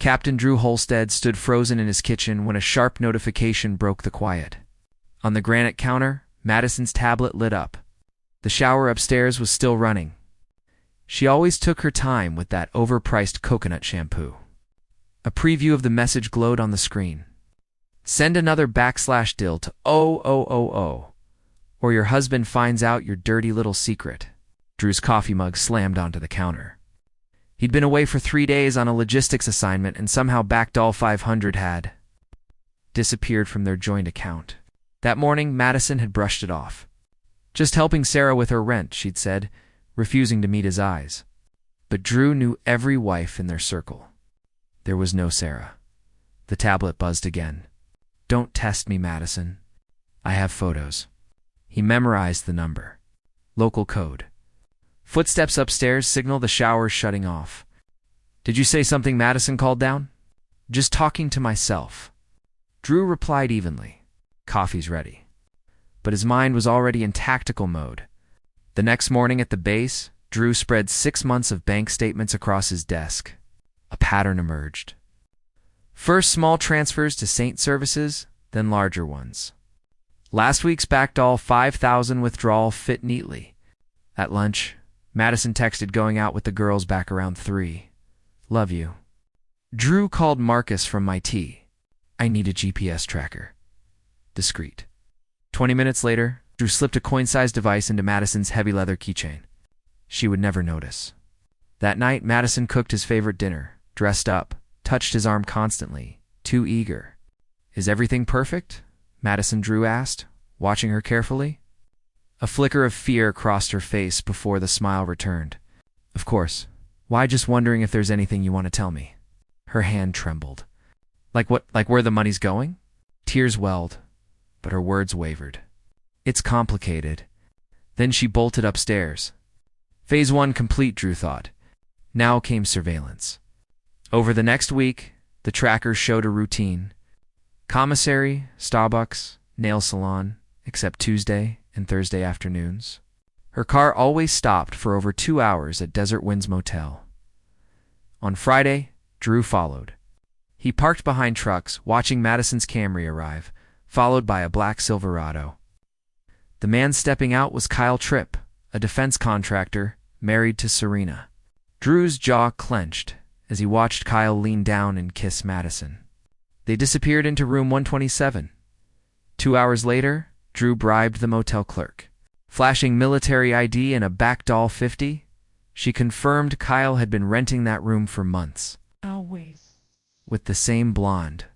Captain Drew Holstead stood frozen in his kitchen when a sharp notification broke the quiet. On the granite counter, Madison's tablet lit up. The shower upstairs was still running. She always took her time with that overpriced coconut shampoo. A preview of the message glowed on the screen. Send another /dill to 0000, or your husband finds out your dirty little secret. Drew's coffee mug slammed onto the counter. He'd been away for 3 days on a logistics assignment, and somehow Backdoll 500 had disappeared from their joint account. That morning, Madison had brushed it off. Just helping Sarah with her rent, she'd said, refusing to meet his eyes. But Drew knew every wife in their circle. There was no Sarah. The tablet buzzed again. Don't test me, Madison. I have photos. He memorized the number. Local code. Footsteps upstairs signal the shower's shutting off. Did you say something? Madison called down. Just talking to myself. Drew replied evenly. Coffee's ready. But his mind was already in tactical mode. The next morning at the base, Drew spread 6 months of bank statements across his desk. A pattern emerged. First small transfers to Saint services, then larger ones. Last week's Backdoll 5,000 withdrawal fit neatly. At lunch, Madison texted going out with the girls back around 3. Love you. Drew called Marcus from my tea. I need a GPS tracker. Discreet. 20 minutes later, Drew slipped a coin-sized device into Madison's heavy leather keychain. She would never notice. That night, Madison cooked his favorite dinner, dressed up, touched his arm constantly, too eager. Is everything perfect? Madison Drew asked, watching her carefully. A flicker of fear crossed her face before the smile returned. Of course. Why, just wondering if there's anything you want to tell me. Her hand trembled. Like what? Like where the money's going? Tears welled, but her words wavered. It's complicated. Then she bolted upstairs. Phase 1 complete, Drew thought. Now came surveillance. Over the next week, the trackers showed a routine. Commissary, Starbucks, nail salon, except Tuesday and Thursday afternoons. Her car always stopped for over 2 hours at Desert Winds Motel. On Friday, Drew followed. He parked behind trucks, watching Madison's Camry arrive, followed by a black Silverado. The man stepping out was Kyle Tripp, a defense contractor, married to Serena. Drew's jaw clenched as he watched Kyle lean down and kiss Madison. They disappeared into room 127. 2 hours later, Drew bribed the motel clerk. Flashing military ID and a Backdoll 50, she confirmed Kyle had been renting that room for months. Always. With the same blonde.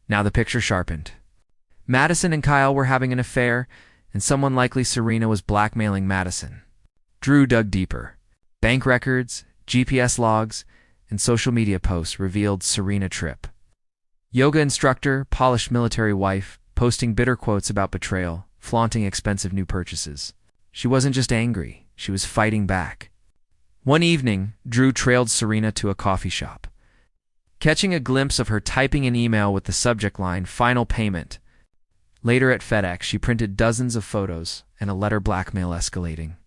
Now the picture sharpened. Madison and Kyle were having an affair, and someone likely Serena was blackmailing Madison. Drew dug deeper. Bank records, GPS logs, and social media posts revealed Serena Tripp. Yoga instructor, polished military wife, posting bitter quotes about betrayal, flaunting expensive new purchases. She wasn't just angry, she was fighting back. One evening, Drew trailed Serena to a coffee shop. Catching a glimpse of her typing an email with the subject line, "Final Payment." Later at FedEx, she printed dozens of photos and a letter blackmail escalating.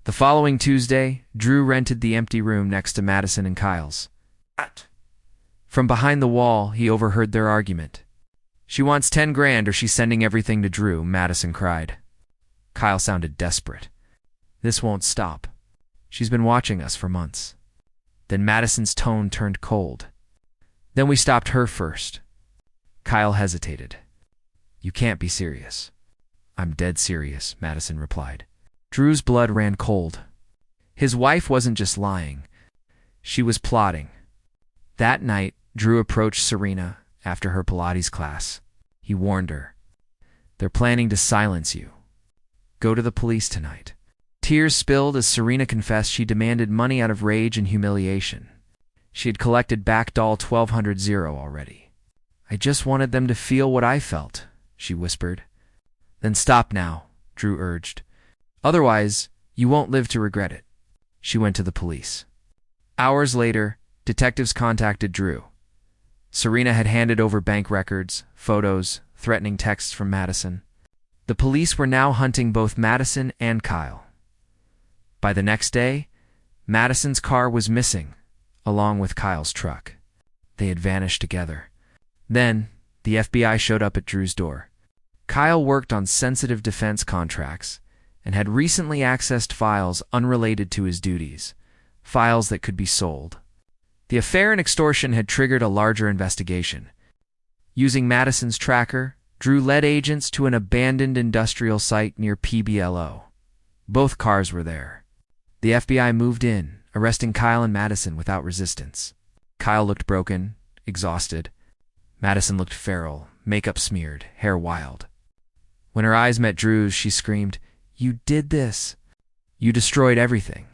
The following Tuesday, Drew rented the empty room next to Madison and Kyle's. From behind the wall, he overheard their argument. She wants 10 grand or she's sending everything to Drew, Madison cried. Kyle sounded desperate. This won't stop. She's been watching us for months. Then Madison's tone turned cold. Then we stopped her first. Kyle hesitated. You can't be serious. I'm dead serious, Madison replied. Drew's blood ran cold. His wife wasn't just lying. She was plotting. That night, Drew approached Serena after her Pilates class. He warned her. They're planning to silence you. Go to the police tonight. Tears spilled as Serena confessed she demanded money out of rage and humiliation. She had collected Backdoll 1200 already. I just wanted them to feel what I felt, she whispered. Then stop now, Drew urged. Otherwise, you won't live to regret it. She went to the police. Hours later, detectives contacted Drew. Serena had handed over bank records, photos, threatening texts from Madison. The police were now hunting both Madison and Kyle. By the next day, Madison's car was missing, along with Kyle's truck. They had vanished together. Then, the FBI showed up at Drew's door. Kyle worked on sensitive defense contracts and had recently accessed files unrelated to his duties, files that could be sold. The affair and extortion had triggered a larger investigation. Using Madison's tracker, Drew led agents to an abandoned industrial site near PBLO. Both cars were there. The FBI moved in, arresting Kyle and Madison without resistance. Kyle looked broken, exhausted. Madison looked feral, makeup smeared, hair wild. When her eyes met Drew's, she screamed, "You did this! You destroyed everything."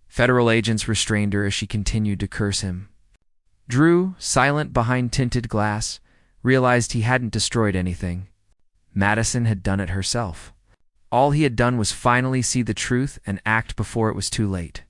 Federal agents restrained her as she continued to curse him. Drew, silent behind tinted glass, realized he hadn't destroyed anything. Madison had done it herself. All he had done was finally see the truth and act before it was too late.